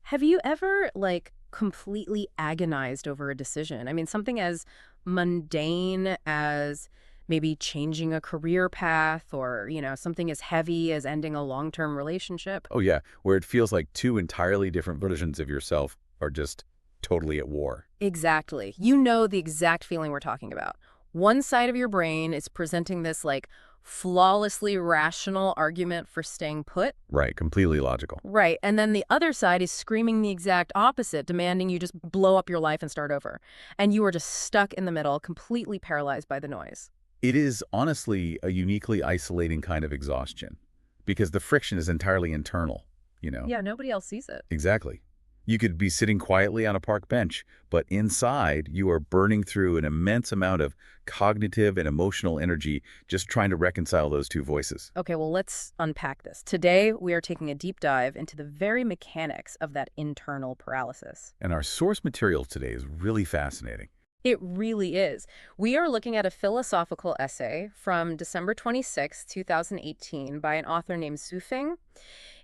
Have you ever, like, completely agonized over a decision? I mean, something as mundane as maybe changing a career path or, something as heavy as ending a long-term relationship? Oh, yeah, where it feels like two entirely different versions of yourself are just totally at war. Exactly. You know the exact feeling we're talking about. One side of your brain is presenting this, like, flawlessly rational argument for staying put. Right, completely logical. Right. And then the other side is screaming the exact opposite, demanding you just blow up your life and start over. And you are just stuck in the middle, completely paralyzed by the noise. It is honestly a uniquely isolating kind of exhaustion because the friction is entirely internal. Yeah, nobody else sees it. Exactly. You could be sitting quietly on a park bench, but inside you are burning through an immense amount of cognitive and emotional energy just trying to reconcile those two voices. Okay, well, let's unpack this. Today, we are taking a deep dive into the very mechanics of that internal paralysis. And our source material today is really fascinating. It really is. We are looking at a philosophical essay from December 26, 2018, by an author named Su Feng.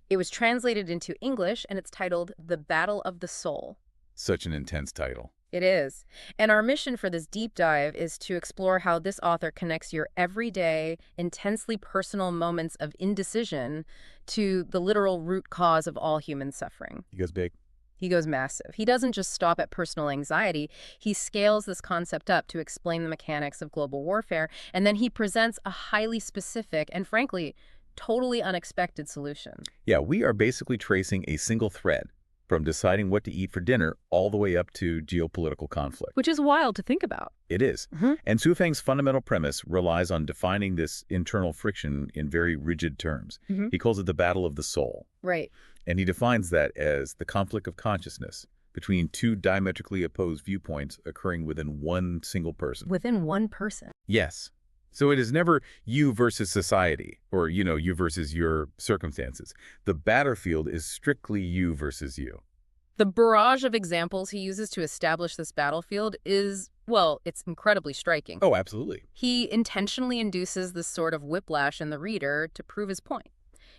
It was translated into English, and it's titled The Battle of the Soul. Such an intense title. It is. And our mission for this deep dive is to explore how this author connects your everyday, intensely personal moments of indecision to the literal root cause of all human suffering. He goes big. He goes massive. He doesn't just stop at personal anxiety. He scales this concept up to explain the mechanics of global warfare, and then he presents a highly specific and, frankly, totally unexpected solution. Yeah, we are basically tracing a single thread from deciding what to eat for dinner all the way up to geopolitical conflict. Which is wild to think about. It is. And Su Feng's fundamental premise relies on defining this internal friction in very rigid terms. He calls it the battle of the soul. Right. And he defines that as the conflict of consciousness between two diametrically opposed viewpoints occurring within one single person. Within one person. Yes. So it is never you versus society or, you versus your circumstances. The battlefield is strictly you versus you. The barrage of examples he uses to establish this battlefield is, well, it's incredibly striking. Oh, absolutely. He intentionally induces this sort of whiplash in the reader to prove his point.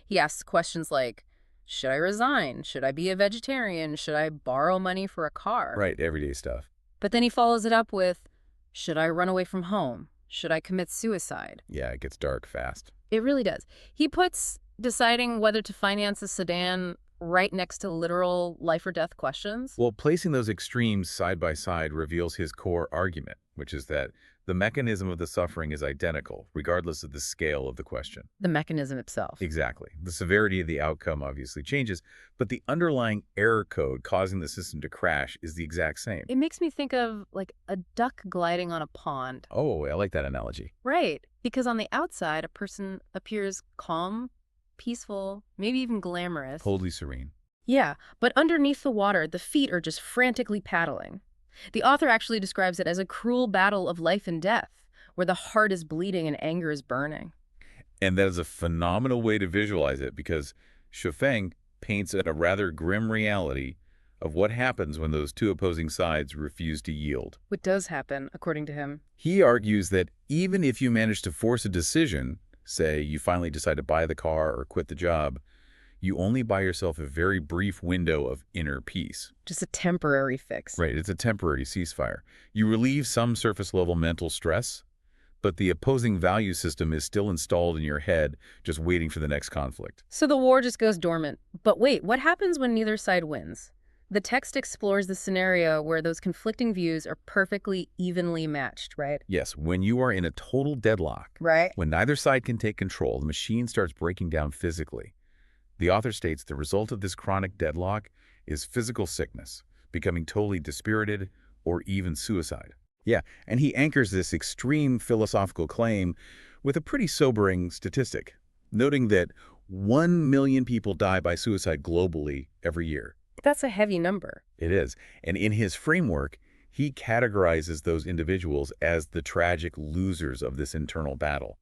He asks questions like, should I resign? Should I be a vegetarian? Should I borrow money for a car? Right, everyday stuff. But then he follows it up with, should I run away from home? Should I commit suicide? Yeah, it gets dark fast. It really does. He puts deciding whether to finance a sedan right next to literal life or death questions. Well, placing those extremes side by side reveals his core argument, which is that the mechanism of the suffering is identical, regardless of the scale of the question. The mechanism itself. Exactly. The severity of the outcome obviously changes, but the underlying error code causing the system to crash is the exact same. It makes me think of, like, a duck gliding on a pond. Oh, I like that analogy. Right. Because on the outside, a person appears calm, peaceful, maybe even glamorous. Totally serene. Yeah, but underneath the water, the feet are just frantically paddling. The author actually describes it as a cruel battle of life and death, where the heart is bleeding and anger is burning. And that is a phenomenal way to visualize it because Su Feng paints a rather grim reality of what happens when those two opposing sides refuse to yield. What does happen, according to him? He argues that even if you manage to force a decision, say you finally decide to buy the car or quit the job, you only buy yourself a very brief window of inner peace. Just a temporary fix. Right, it's a temporary ceasefire. You relieve some surface-level mental stress, but the opposing value system is still installed in your head, just waiting for the next conflict. So the war just goes dormant. But wait, what happens when neither side wins? The text explores the scenario where those conflicting views are perfectly evenly matched, right? Yes, when you are in a total deadlock, Right. when neither side can take control, the machine starts breaking down physically. The author states the result of this chronic deadlock is physical sickness, becoming totally dispirited, or even suicide. Yeah, and he anchors this extreme philosophical claim with a pretty sobering statistic, noting that 1 million people die by suicide globally every year. That's a heavy number. It is. And in his framework, he categorizes those individuals as the tragic losers of this internal battle.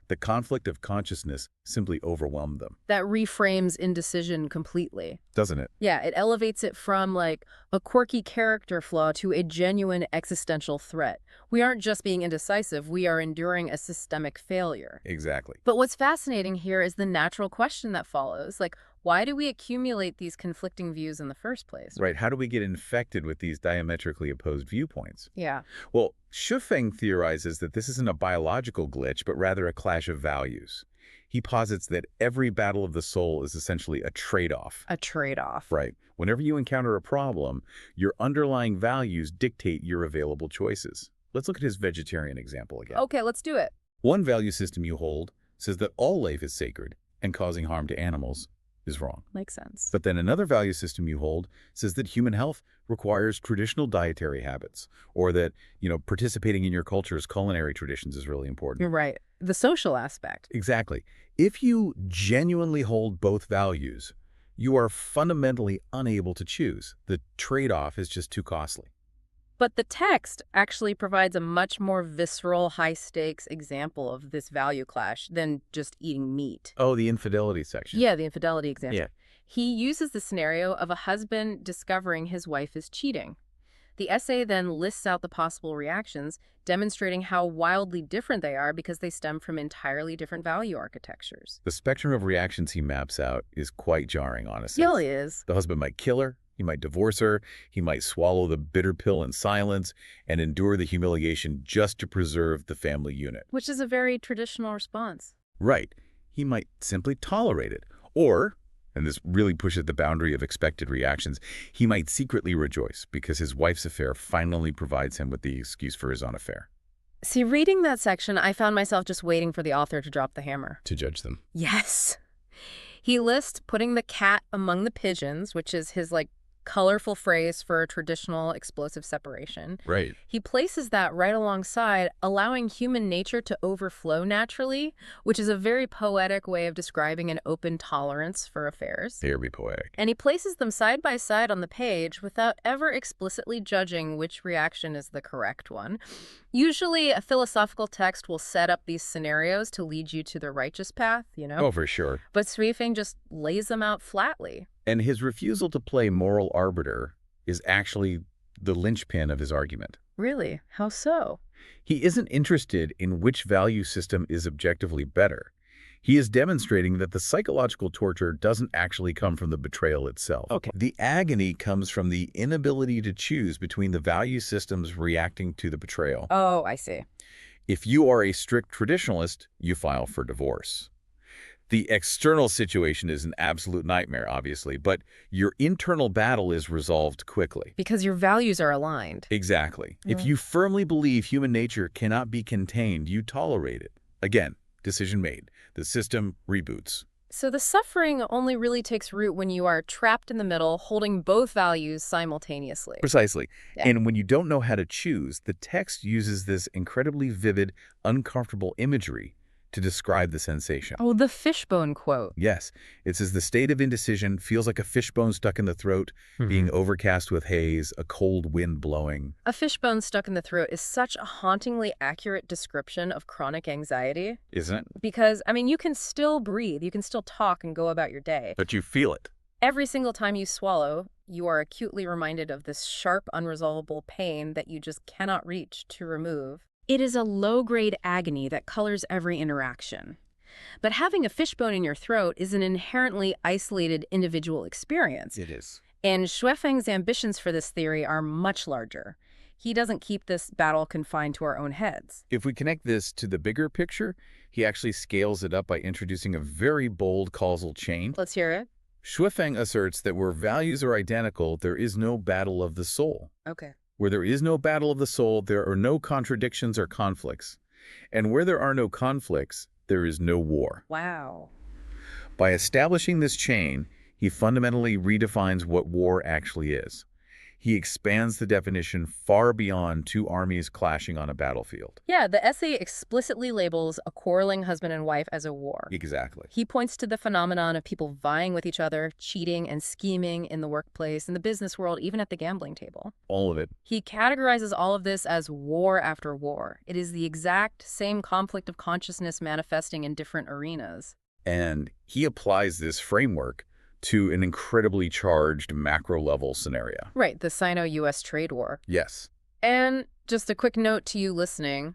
The conflict of consciousness simply overwhelmed them. That reframes indecision completely. Doesn't it? Yeah, it elevates it from, like, a quirky character flaw to a genuine existential threat. We aren't just being indecisive, we are enduring a systemic failure. Exactly. But what's fascinating here is the natural question that follows. Like, Why do we accumulate these conflicting views in the first place? Right, how do we get infected with these diametrically opposed viewpoints? Yeah. Well, Shufeng theorizes that this isn't a biological glitch, but rather a clash of values. He posits that every battle of the soul is essentially a trade-off. A trade-off. Right. Whenever you encounter a problem, your underlying values dictate your available choices. Let's look at his vegetarian example again. Okay, let's do it. One value system you hold says that all life is sacred and causing harm to animals is wrong. Makes sense. But then another value system you hold says that human health requires traditional dietary habits, or that, participating in your culture's culinary traditions is really important. You're right. The social aspect. Exactly. If you genuinely hold both values, you are fundamentally unable to choose. The trade-off is just too costly. But the text actually provides a much more visceral, high-stakes example of this value clash than just eating meat. Oh, the infidelity section. Yeah, the infidelity example. Yeah. He uses the scenario of a husband discovering his wife is cheating. The essay then lists out the possible reactions, demonstrating how wildly different they are because they stem from entirely different value architectures. The spectrum of reactions he maps out is quite jarring, honestly. It really is. The husband might kill her, he might divorce her, he might swallow the bitter pill in silence and endure the humiliation just to preserve the family unit. Which is a very traditional response. Right. He might simply tolerate it. Or, and this really pushes the boundary of expected reactions, he might secretly rejoice because his wife's affair finally provides him with the excuse for his own affair. See, reading that section, I found myself just waiting for the author to drop the hammer. To judge them. Yes. He lists putting the cat among the pigeons, which is his, colorful phrase for a traditional explosive separation. Right. He places that right alongside allowing human nature to overflow naturally, which is a very poetic way of describing an open tolerance for affairs. Very poetic. And he places them side by side on the page without ever explicitly judging which reaction is the correct one. Usually, a philosophical text will set up these scenarios to lead you to the righteous path, Oh, for sure. But Sweefing just lays them out flatly. And his refusal to play moral arbiter is actually the linchpin of his argument. Really? How so? He isn't interested in which value system is objectively better. He is demonstrating that the psychological torture doesn't actually come from the betrayal itself. Okay. The agony comes from the inability to choose between the value systems reacting to the betrayal. Oh, I see. If you are a strict traditionalist, you file for divorce. The external situation is an absolute nightmare, obviously, but your internal battle is resolved quickly. Because your values are aligned. Exactly. Yeah. If you firmly believe human nature cannot be contained, you tolerate it. Again, decision made. The system reboots. So the suffering only really takes root when you are trapped in the middle, holding both values simultaneously. Precisely. Yeah. And when you don't know how to choose, the text uses this incredibly vivid, uncomfortable imagery to describe the sensation. Oh, the fishbone quote. Yes. It says the state of indecision feels like a fishbone stuck in the throat, being overcast with haze, a cold wind blowing. A fishbone stuck in the throat is such a hauntingly accurate description of chronic anxiety. Isn't it? Because, you can still breathe, you can still talk and go about your day. But you feel it. Every single time you swallow, you are acutely reminded of this sharp, unresolvable pain that you just cannot reach to remove. It is a low-grade agony that colors every interaction. But having a fishbone in your throat is an inherently isolated individual experience. It is. And Shuefeng's ambitions for this theory are much larger. He doesn't keep this battle confined to our own heads. If we connect this to the bigger picture, he actually scales it up by introducing a very bold causal chain. Let's hear it. Shuefeng asserts that where values are identical, there is no battle of the soul. Okay. Where there is no battle of the soul, there are no contradictions or conflicts. And where there are no conflicts, there is no war. Wow. By establishing this chain, he fundamentally redefines what war actually is. He expands the definition far beyond two armies clashing on a battlefield. Yeah, the essay explicitly labels a quarreling husband and wife as a war. Exactly. He points to the phenomenon of people vying with each other, cheating and scheming in the workplace, in the business world, even at the gambling table. All of it. He categorizes all of this as war after war. It is the exact same conflict of consciousness manifesting in different arenas. And he applies this framework to an incredibly charged macro-level scenario. Right, the Sino-US trade war. Yes. And just a quick note to you listening,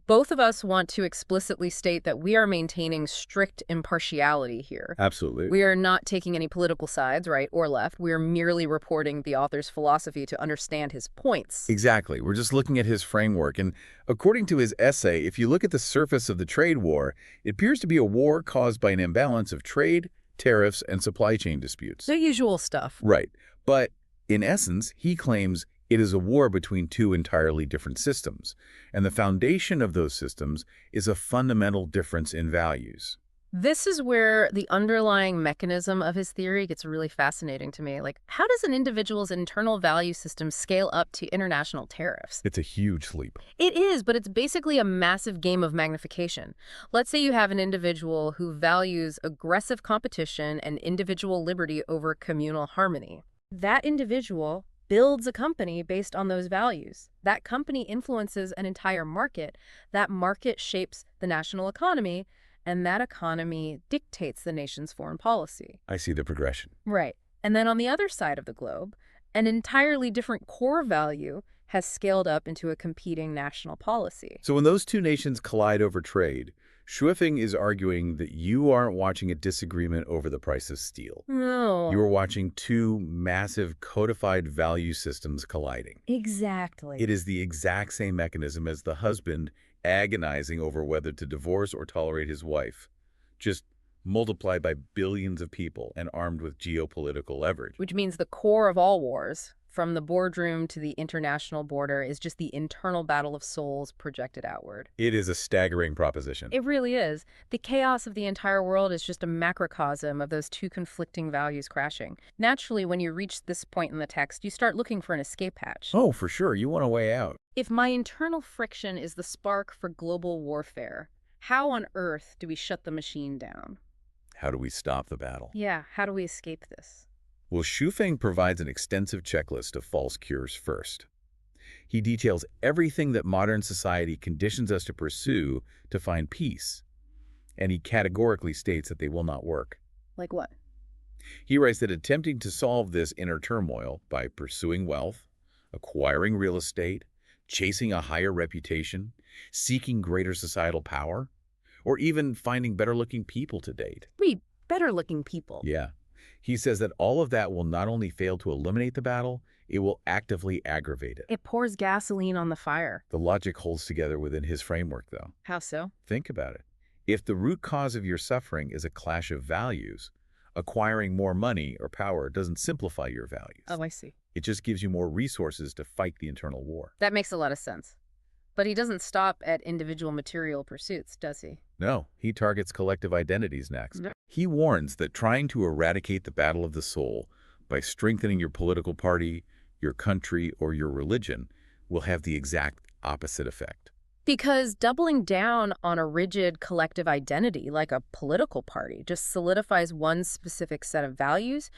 both of us want to explicitly state that we are maintaining strict impartiality here. Absolutely. We are not taking any political sides, right or left. We are merely reporting the author's philosophy to understand his points. Exactly. We're just looking at his framework. And according to his essay, if you look at the surface of the trade war, it appears to be a war caused by an imbalance of trade, tariffs, and supply chain disputes. The usual stuff. Right. But in essence, he claims it is a war between two entirely different systems, and the foundation of those systems is a fundamental difference in values. This is where the underlying mechanism of his theory gets really fascinating to me. Like, how does an individual's internal value system scale up to international tariffs? It's a huge leap. It is, but it's basically a massive game of magnification. Let's say you have an individual who values aggressive competition and individual liberty over communal harmony. That individual builds a company based on those values. That company influences an entire market. That market shapes the national economy, and that economy dictates the nation's foreign policy. I see the progression. Right. And then on the other side of the globe, an entirely different core value has scaled up into a competing national policy. So when those two nations collide over trade, Schueffing is arguing that you aren't watching a disagreement over the price of steel. No. You are watching two massive codified value systems colliding. Exactly. It is the exact same mechanism as the husband agonizing over whether to divorce or tolerate his wife, just multiplied by billions of people and armed with geopolitical leverage. Which means the core of all wars, from the boardroom to the international border, is just the internal battle of souls projected outward. It is a staggering proposition. It really is. The chaos of the entire world is just a macrocosm of those two conflicting values crashing. Naturally, when you reach this point in the text, you start looking for an escape hatch. Oh, for sure. You want a way out. If my internal friction is the spark for global warfare, how on earth do we shut the machine down? How do we stop the battle? Yeah, how do we escape this? Well, Schueffing provides an extensive checklist of false cures first. He details everything that modern society conditions us to pursue to find peace, and he categorically states that they will not work. Like what? He writes that attempting to solve this inner turmoil by pursuing wealth, acquiring real estate, chasing a higher reputation, seeking greater societal power, or even finding better-looking people to date. Better-looking people. Yeah. He says that all of that will not only fail to eliminate the battle, it will actively aggravate it. It pours gasoline on the fire. The logic holds together within his framework, though. How so? Think about it. If the root cause of your suffering is a clash of values, acquiring more money or power doesn't simplify your values. Oh, I see. It just gives you more resources to fight the internal war. That makes a lot of sense. But he doesn't stop at individual material pursuits, does he? No, he targets collective identities next. Yeah. He warns that trying to eradicate the battle of the soul by strengthening your political party, your country, or your religion will have the exact opposite effect. Because doubling down on a rigid collective identity, like a political party, just solidifies one specific set of values,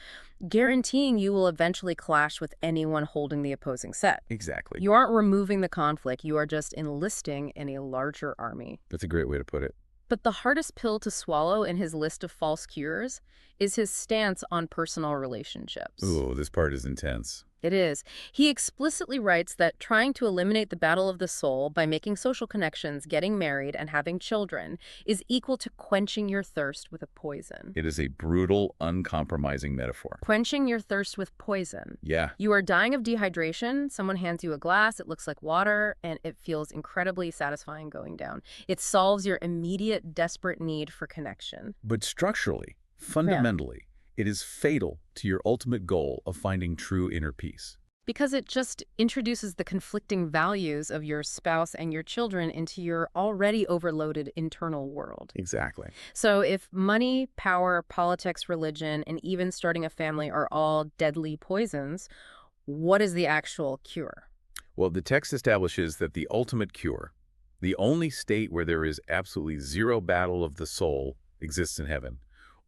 guaranteeing you will eventually clash with anyone holding the opposing set. Exactly. You aren't removing the conflict, you are just enlisting in a larger army. That's a great way to put it. But the hardest pill to swallow in his list of false cures is his stance on personal relationships. Ooh, this part is intense. It is. He explicitly writes that trying to eliminate the battle of the soul by making social connections, getting married, and having children is equal to quenching your thirst with a poison. It is a brutal, uncompromising metaphor. Quenching your thirst with poison. Yeah. You are dying of dehydration, someone hands you a glass, it looks like water, and it feels incredibly satisfying going down. It solves your immediate, desperate need for connection. But structurally, fundamentally, it is fatal to your ultimate goal of finding true inner peace. Because it just introduces the conflicting values of your spouse and your children into your already overloaded internal world. Exactly. So if money, power, politics, religion, and even starting a family are all deadly poisons, what is the actual cure? Well, the text establishes that the ultimate cure, the only state where there is absolutely zero battle of the soul, exists in heaven,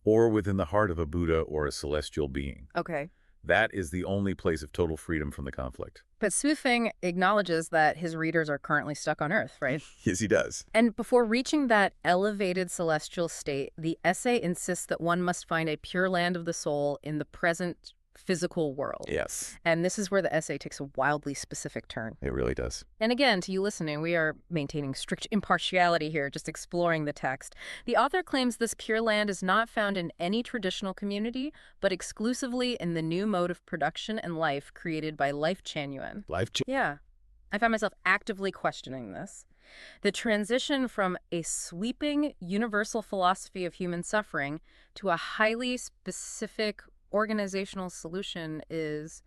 or within the heart of a Buddha or a celestial being. Okay. That is the only place of total freedom from the conflict. But Sufeng acknowledges that his readers are currently stuck on Earth, right? Yes, he does. And before reaching that elevated celestial state, the essay insists that one must find a pure land of the soul in the present physical world. Yes, And this is where the essay takes a wildly specific turn. it really does. And again, to you listening, we are maintaining strict impartiality here, just exploring the text. The author claims this Pure Land is not found in any traditional community, but exclusively in the new mode of production and life created by Lifechanyuan. Life change. Yeah, I find myself actively questioning this. The transition from a sweeping, universal philosophy of human suffering to a highly specific organizational solution is,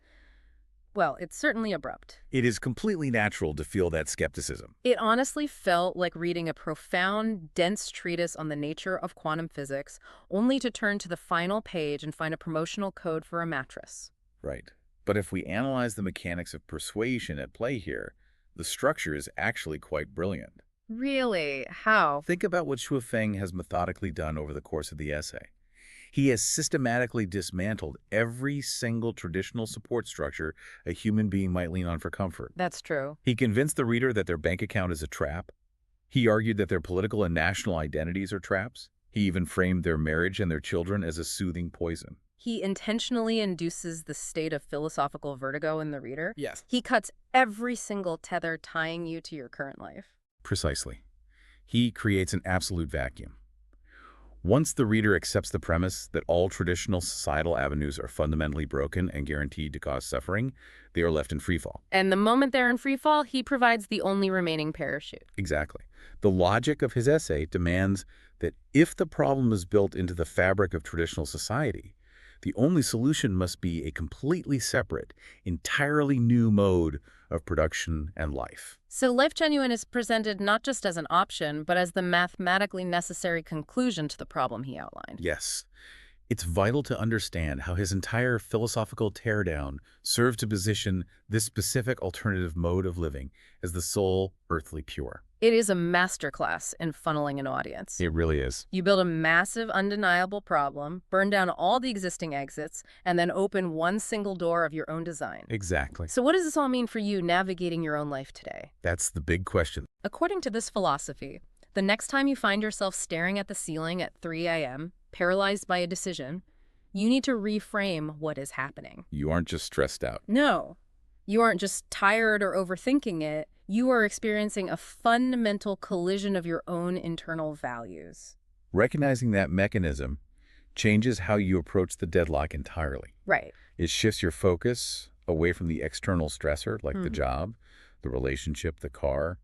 well, it's certainly abrupt. It is completely natural to feel that skepticism. It honestly felt like reading a profound, dense treatise on the nature of quantum physics, only to turn to the final page and find a promotional code for a mattress. Right. But if we analyze the mechanics of persuasion at play here, the structure is actually quite brilliant. Really? How? Think about what Xu Feng has methodically done over the course of the essay. He has systematically dismantled every single traditional support structure a human being might lean on for comfort. That's true. He convinced the reader that their bank account is a trap. He argued that their political and national identities are traps. He even framed their marriage and their children as a soothing poison. He intentionally induces the state of philosophical vertigo in the reader. Yes. He cuts every single tether tying you to your current life. Precisely. He creates an absolute vacuum. Once the reader accepts the premise that all traditional societal avenues are fundamentally broken and guaranteed to cause suffering, they are left in freefall. And the moment they're in free fall, he provides the only remaining parachute. Exactly. The logic of his essay demands that if the problem is built into the fabric of traditional society, the only solution must be a completely separate, entirely new mode of production and life. So Lifechanyuan is presented not just as an option, but as the mathematically necessary conclusion to the problem he outlined. Yes. It's vital to understand how his entire philosophical teardown served to position this specific alternative mode of living as the sole earthly pure. It is a masterclass in funneling an audience. It really is. You build a massive, undeniable problem, burn down all the existing exits, and then open one single door of your own design. Exactly. So what does this all mean for you navigating your own life today? That's the big question. According to this philosophy, the next time you find yourself staring at the ceiling at 3 a.m., paralyzed by a decision, you need to reframe what is happening. You aren't just stressed out. No, you aren't just tired or overthinking it. You are experiencing a fundamental collision of your own internal values. Recognizing that mechanism changes how you approach the deadlock entirely. Right. It shifts your focus away from the external stressor, like the Mhm. job, the relationship, the car,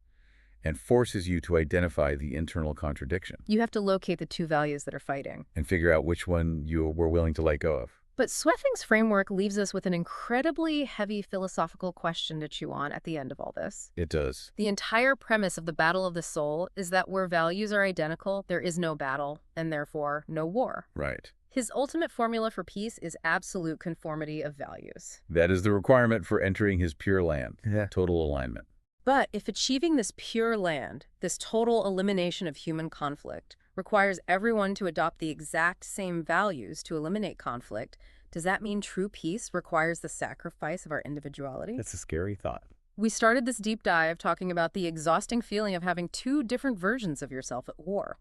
and forces you to identify the internal contradiction You have to locate the two values that are fighting. and figure out which one you were willing to let go of. But Sweffing's framework leaves us with an incredibly heavy philosophical question to chew on at the end of all this. It does. The entire premise of the battle of the soul is that where values are identical, there is no battle, and therefore no war. Right. His ultimate formula for peace is absolute conformity of values. That is the requirement for entering his pure land. Yeah. Total alignment. But if achieving this pure land, this total elimination of human conflict, requires everyone to adopt the exact same values to eliminate conflict, does that mean true peace requires the sacrifice of our individuality? That's a scary thought. We started this deep dive talking about the exhausting feeling of having two different versions of yourself at war.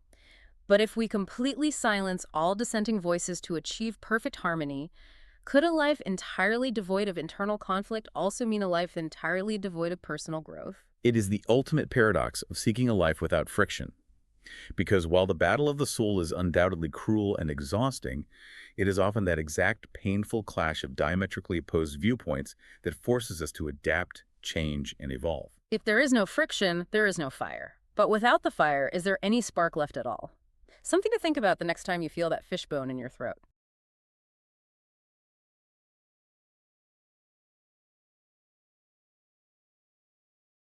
But if we completely silence all dissenting voices to achieve perfect harmony, could a life entirely devoid of internal conflict also mean a life entirely devoid of personal growth? It is the ultimate paradox of seeking a life without friction. Because while the battle of the soul is undoubtedly cruel and exhausting, it is often that exact painful clash of diametrically opposed viewpoints that forces us to adapt, change, and evolve. If there is no friction, there is no fire. But without the fire, is there any spark left at all? Something to think about the next time you feel that fishbone in your throat.